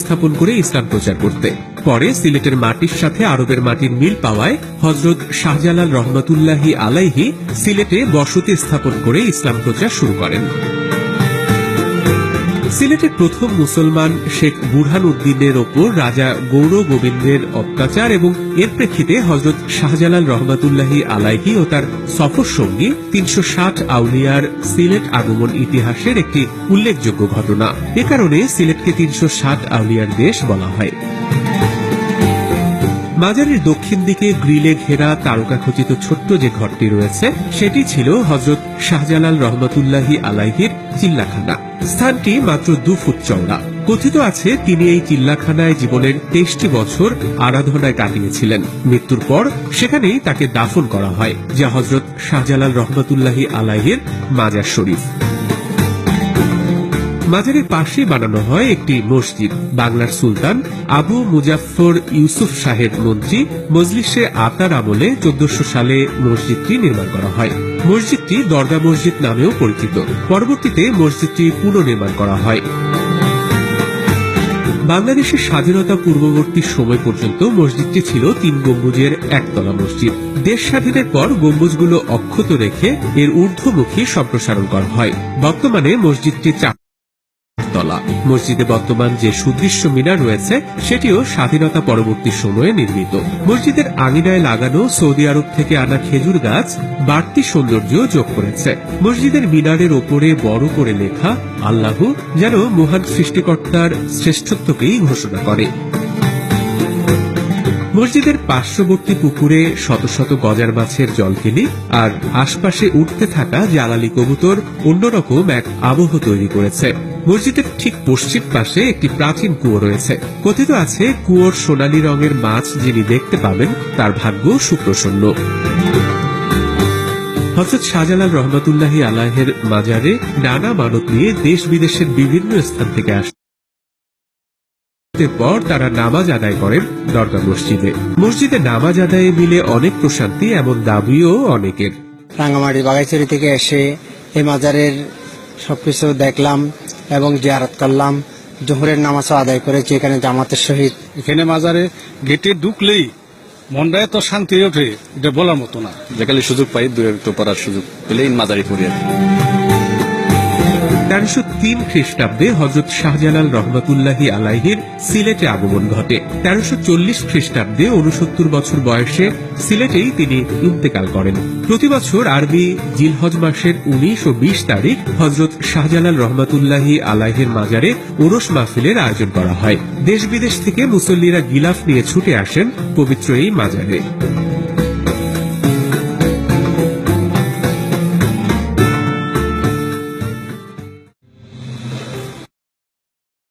স্থাপন করে ইসলাম প্রচার করতে। পরে সিলেটের মাটির সাথে আরবের মাটির মিল পাওয়ায় হযরত শাহজালাল রহমাতুল্লাহি আলাইহি সিলেটে বসতি স্থাপন করে ইসলাম প্রচার শুরু করেন। সিলেটের প্রথম মুসলমান শেখ বুরহান উদ্দিনের ওপর রাজা গৌর গোবিন্দের অত্যাচার এবং এর প্রেক্ষিতে হযরত শাহজালাল রহমাতুল্লাহি আলাইহি ও তার সফর সঙ্গী ৩৬০ আউলিয়ার সিলেট আগমন ইতিহাসের একটি উল্লেখযোগ্য ঘটনা। এ কারণে সিলেটকে ৩৬০ আউলিয়ার দেশ বলা হয়। মাজারের দক্ষিণ দিকে গ্রিলে ঘেরা তারকাখচিত ছোট্ট যে ঘরটি রয়েছে সেটি ছিল হযরত শাহজালাল রহমাতুল্লাহি আলাইহির চিল্লাখানা। স্থানটি মাত্র ২ ফুট চওড়া। কথিত আছে তিনি এই চিল্লাখানায় জীবনের ২৩টি বছর আরাধনায় কাটিয়েছিলেন। মৃত্যুর পর সেখানেই তাকে দাফন করা হয়, যা হযরত শাহজালাল রহমাতুল্লাহি আলাইহির মাজার শরীফ। মাজারের পাশেই বানানো হয় একটি মসজিদ। বাংলার সুলতান আবু মুজাফফর ইউসুফ শাহের মন্ত্রী মজলিসে আতার আমলে ১৪০০ সালে মসজিদটি নির্মাণ করা হয়। মসজিদটি দরগা মসজিদ নামেও পরিচিত। পরবর্তীতে মসজিদটি পুনর্নির্মাণ করা হয়। বাংলাদেশের স্বাধীনতা পূর্ববর্তী সময় পর্যন্ত মসজিদটি ছিল ৩ গম্বুজের একতলা মসজিদ। দেশ স্বাধীনের পর গম্বুজগুলো অক্ষত রেখে এর ঊর্ধ্বমুখী সম্প্রসারণ করা হয়। বর্তমানে মসজিদটি তলা। মসজিদে বর্তমান যে সুদৃশ্য মিনার রয়েছে সেটিও স্বাধীনতা পরবর্তী সময়ে নির্মিত। মসজিদের আঙিনায় লাগানো সৌদি আরব থেকে আনা খেজুর গাছ বাড়তি সৌন্দর্য যোগ করেছে। মসজিদের মিনারের ওপরে বড় করে লেখা আল্লাহ যেন মহান সৃষ্টিকর্তার শ্রেষ্ঠত্বকেই ঘোষণা করে। মসজিদের পার্শ্ববর্তী পুকুরে শত শত গজার মাছের জলকেলি আর আশপাশে উঠতে থাকা জ্বালালি কবুতর অন্যরকম এক আবহ তৈরি করেছে। মসজিদের ঠিক পশ্চিম পাশে একটি প্রাচীন কুয়ো রয়েছে। কথিত আছে কুয়োর সোনালী রঙের মাছ যিনি দেখতে পাবেন তার ভাগ্য সুপ্রসন্ন। হযরত শাহজালাল রহমাতুল্লাহি আলাইহির মাজারে নানা মানত নিয়ে দেশ বিদেশের বিভিন্ন স্থান থেকে আসে। পর তারা নামাজ আদায় করেন দরগা মসজিদে। মসজিদে নামাজ আদায়ে মিলে অনেক প্রশান্তি, এমন দাবিও অনেকের। রাঙ্গামাটি বাগাইছড়ি থেকে এসে এই মাজারের সবকিছু দেখলাম এবং জিয়ারত করলাম। জোহরের নামাজও আদায় করেছি এখানে জামাতের সহিত। এখানে মাজারে গেটে ঢুকলেই মনটা এত শান্তি ওঠে, এটা বলার মতো না। যেখানে সুযোগ পাই দু একটু পড়ার সুযোগ পেলেই মাজারে পড়ি। ১৩০৩ খ্রিস্টাব্দে হযরত শাহজালাল রহমাতুল্লাহি আলাইহির সিলেটে আগমন ঘটে। ১৩৪০ খ্রিস্টাব্দে ৬৯ বছর বয়সে সিলেটেই তিনি ইন্তেকাল করেন। প্রতি বছর আরবি জিলহজ মাসের ১৯ ও ২০ তারিখ হযরত শাহজালাল রহমাতুল্লাহি আলাইহির মাজারে ওরস মাহফিলের আয়োজন করা হয়। দেশ বিদেশ থেকে মুসল্লিরা গিলাফ নিয়ে ছুটে আসেন পবিত্র এই মাজারে।